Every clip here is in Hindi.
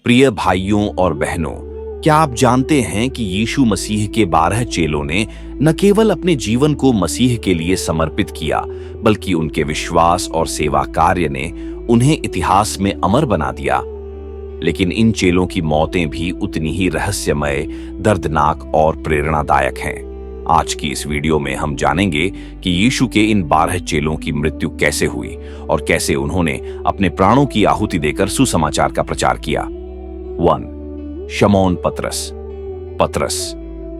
प्रिय भाइयों और बहनों, क्या आप जानते हैं कि यीशु मसीह के 12 चेलों ने न केवल अपने जीवन को मसीह के लिए समर्पित किया, बल्कि उनके विश्वास और सेवा कार्य ने उन्हें इतिहास में अमर बना दिया। लेकिन इन चेलों की मौतें भी उतनी ही रहस्यमय, दर्दनाक और प्रेरणादायक हैं। आज की इस वीडियो में हम जानेंगे कि यीशु के इन 12 चेलों की मृत्यु कैसे हुई और कैसे उन्होंने अपने प्राणों की आहुति देकर सुसमाचार का प्रचार किया। 1. शमौन पतरस। पतरस,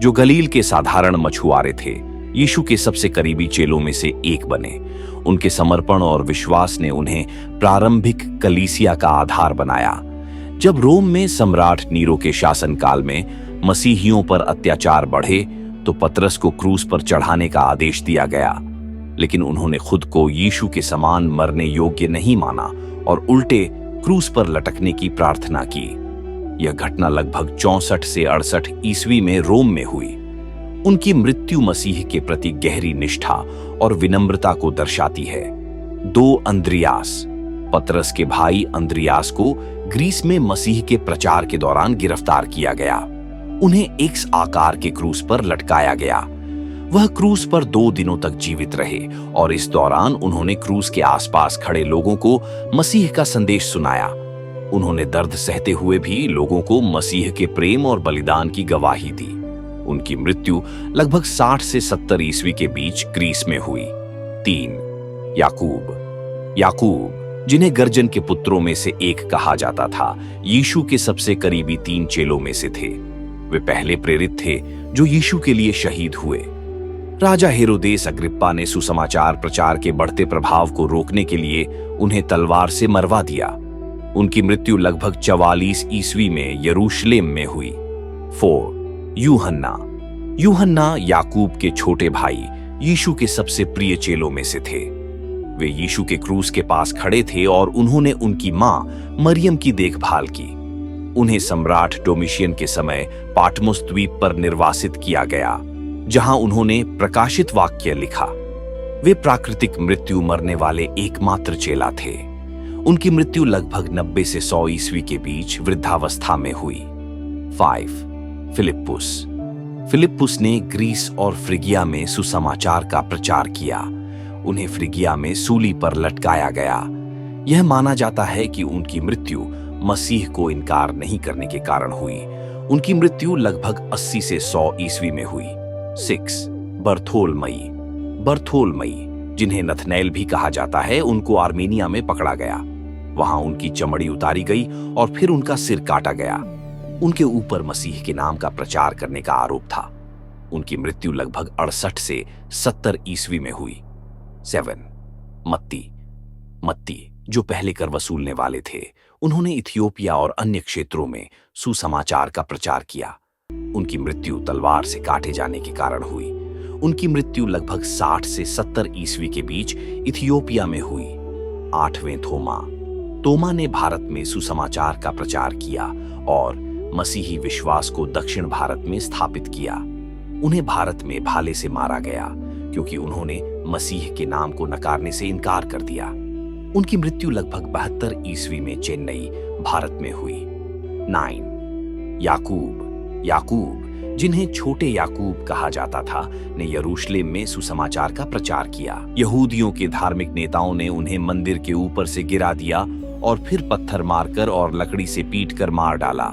जो गलील के साधारण मछुआरे थे, यीशु के सबसे करीबी चेलों में से एक बने। उनके समर्पण और विश्वास ने उन्हें प्रारंभिक कलीसिया का आधार बनाया। जब रोम में सम्राट नीरो के शासनकाल में मसीहियों पर अत्याचार बढ़े तो पतरस को क्रूस पर चढ़ाने का आदेश दिया गया, लेकिन उन्होंने खुद को यीशु के समान मरने योग्य नहीं माना और उल्टे क्रूस पर लटकने की प्रार्थना की। यह घटना लगभग 64 से 68 ईस्वी में रोम में हुई। उनकी मृत्यु मसीह के प्रति गहरी निष्ठा और विनम्रता को दर्शाती है। 2. अंद्रियास। पतरस के भाई अंद्रियास को ग्रीस में मसीह के प्रचार के दौरान गिरफ्तार किया गया। उन्हें एक्स आकार के क्रूस पर लटकाया गया। वह क्रूस पर 2 दिनों तक जीवित रहे और इस दौरान उन्होंने क्रूस के आसपास खड़े लोगों को मसीह का संदेश सुनाया। उन्होंने दर्द सहते हुए भी लोगों को मसीह के प्रेम और बलिदान की गवाही दी। उनकी मृत्यु लगभग 60 से 70 ईस्वी के बीच ग्रीस में हुई। 3. याकूब। याकूब, जिन्हें गर्जन के पुत्रों में से एक कहा जाता था, यीशु के सबसे करीबी 3 चेलों में से थे। वे पहले प्रेरित थे जो यीशु के लिए शहीद हुए। राजा हेरोदेस अग्रिप्पा ने सुसमाचार प्रचार के बढ़ते प्रभाव को रोकने के लिए उन्हें तलवार से मरवा दिया। उनकी मृत्यु लगभग 44 ईस्वी में यरूशलेम में हुई। 4. यूहन्ना। यूहन्ना याकूब के छोटे भाई, यीशु के सबसे प्रिय चेलों में से थे। वे यीशु के क्रूस के पास खड़े थे और उन्होंने उनकी मां मरियम की देखभाल की। उन्हें सम्राट डोमिशियन के समय पाटमुस द्वीप पर निर्वासित किया गया, जहां उन्होंने प्रकाशित वाक्य लिखा। वे प्राकृतिक मृत्यु मरने वाले एकमात्र चेला थे। उनकी मृत्यु लगभग 90 से 100 ईस्वी के बीच वृद्धावस्था में हुई। 5. फिलिप्पुस। फिलिप्पुस ने ग्रीस और फ्रिगिया में सुसमाचार का प्रचार किया। उन्हें फ्रिगिया में सूली पर लटकाया गया। यह माना जाता है कि उनकी मृत्यु मसीह को इनकार नहीं करने के कारण हुई। उनकी मृत्यु लगभग 80 से 100 ईस्वी में हुई। 6. बर्थोलमई। बर्थोलमई, जिन्हें नथनैल भी कहा जाता है, उनको आर्मेनिया में पकड़ा गया। वहां उनकी चमड़ी उतारी गई और फिर उनका सिर काटा गया। उनके ऊपर मसीह के नाम का प्रचार करने का आरोप था। उनकी मृत्यु लगभग 68 से 70 ईस्वी में हुई। 7. मत्ती। मत्ती, जो पहले कर वसूलने वाले थे, उन्होंने इथियोपिया और अन्य क्षेत्रों में सुसमाचार का प्रचार किया। उनकी मृत्यु तलवार से काटे जाने के कारण हुई। उनकी मृत्यु लगभग 60 से 70 ईस्वी के बीच इथियोपिया में हुई। 8वें थोमा। तोमा ने भारत में सुसमाचार का प्रचार किया और मसीही विश्वास को दक्षिण भारत में स्थापित किया। उन्हें भारत में भाले से मारा गया क्योंकि उन्होंने मसीह के नाम को नकारने से इनकार कर दिया। उनकी मृत्यु लगभग 72 ईस्वी में चेन्नई, भारत में हुई। 9. याकूब। याकूब, जिन्हें छोटे याकूब कहा जाता था, ने यरूशलेम में सुसमाचार का प्रचार किया। यहूदियों के धार्मिक नेताओं ने उन्हें मंदिर के ऊपर से गिरा दिया और फिर पत्थर मारकर और लकड़ी से पीटकर मार डाला।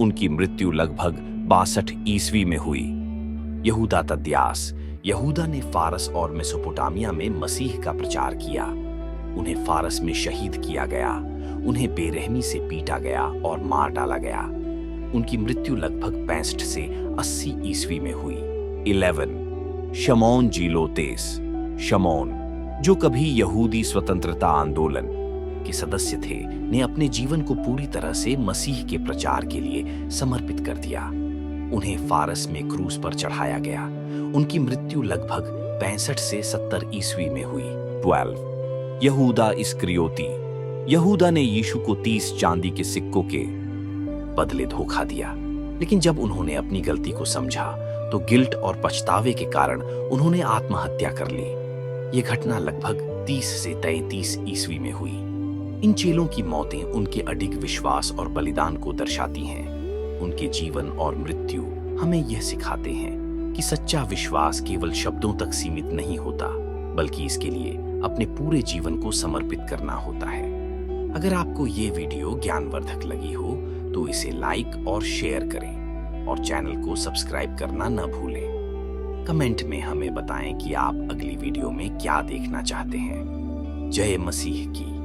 उनकी मृत्यु लगभग 62 ईस्वी में हुई। यहूदा तद्यास। यहूदा ने फारस और मेसोपोटामिया में मसीह का प्रचार किया। उन्हें फारस में शहीद किया गया। उन्हें बेरहमी से पीटा गया और मार डाला गया। उनकी मृत्यु लगभग 65 से 80 ईस्वी में हुई। 11. शमौन जीलोतेस। शमौन, जो कभी यहूदी स्वतंत्रता आंदोलन के सदस्य थे, ने अपने जीवन को पूरी तरह से मसीह के प्रचार के लिए समर्पित कर दिया। उन्हें फारस में क्रूस पर चढ़ाया गया। उनकी मृत्यु लगभग 65 से 70 ईस्वी में हुई। 12. यहूदा इस्करियोती। यहूदा ने यीशु को 30 चांदी के सिक्कों के बदले धोखा दिया, लेकिन जब उन्होंने अपनी गलती को समझा तो गिल्ट और पछतावे के कारण उन्होंने आत्महत्या कर ली। यह घटना लगभग 30 से 33 ईस्वी में हुई। इन चेलों की मौतें उनके अडिग विश्वास और बलिदान को दर्शाती हैं। उनके जीवन और मृत्यु हमें यह सिखाते हैं कि सच्चा विश्वास केवल शब्दों तक सीमित नहीं होता, बल्कि इसके लिए अपने पूरे जीवन को समर्पित करना होता है। अगर आपको ये वीडियो ज्ञानवर्धक लगी हो तो इसे लाइक और शेयर करें और चैनल को सब्सक्राइब करना न भूलें। कमेंट में हमें बताएं कि आप अगली वीडियो में क्या देखना चाहते हैं। जय मसीह की।